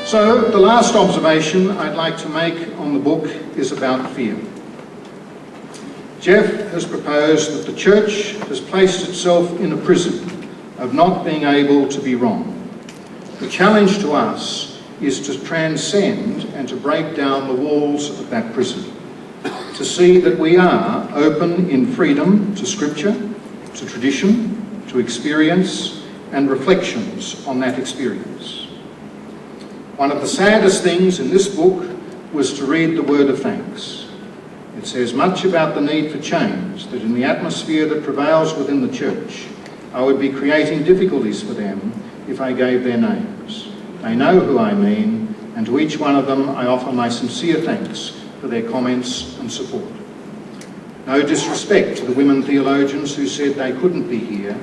So, the last observation I'd like to make on the book is about fear. Geoff has proposed that the Church has placed itself in a prison of not being able to be wrong. The challenge to us is to transcend and to break down the walls of that prison, to see that we are open in freedom to Scripture, to tradition, to experience, and reflections on that experience. One of the saddest things in this book was to read the word of thanks. It says much about the need for change, that in the atmosphere that prevails within the Church, I would be creating difficulties for them if I gave their names. They know who I mean, and to each one of them I offer my sincere thanks for their comments and support. No disrespect to the women theologians who said they couldn't be here.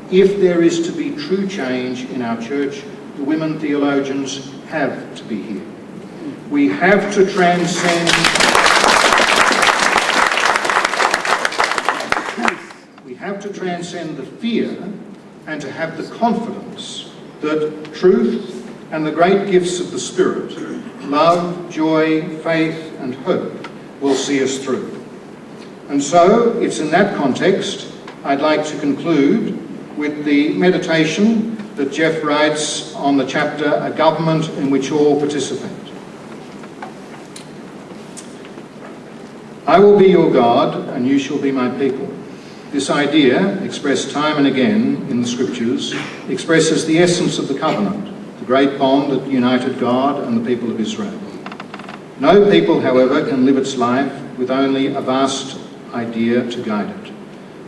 If there is to be true change in our Church, the women theologians have to be here. We have to transcend the fear and to have the confidence that truth and the great gifts of the Spirit, love, joy, faith and hope, will see us through. And so it's in that context I'd like to conclude with the meditation that Geoff writes on the chapter, A Government in Which All Participate. I will be your God, and you shall be my people. This idea, expressed time and again in the Scriptures, expresses the essence of the covenant, the great bond that united God and the people of Israel. No people, however, can live its life with only a vast idea to guide it.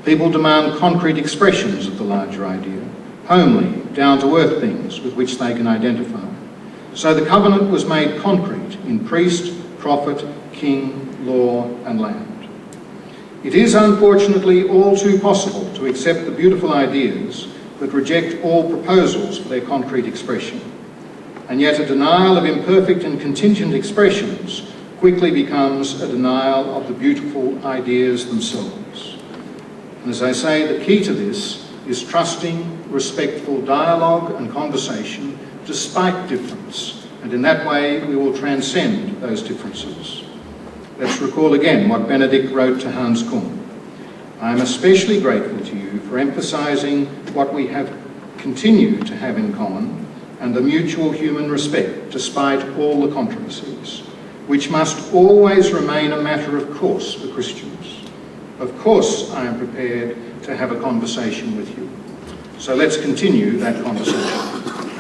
People demand concrete expressions of the larger idea, homely, down-to-earth things with which they can identify. So the covenant was made concrete in priest, prophet, king, law and land. It is unfortunately all too possible to accept the beautiful ideas but reject all proposals for their concrete expression. And yet a denial of imperfect and contingent expressions quickly becomes a denial of the beautiful ideas themselves. And as I say, the key to this is trusting, respectful dialogue and conversation despite difference, and in that way we will transcend those differences. Let's recall again what Benedict wrote to Hans Kuhn. I am especially grateful to you for emphasising what we have continued to have in common and the mutual human respect despite all the controversies, which must always remain a matter of course for Christians. Of course I am prepared to have a conversation with you. So let's continue that conversation.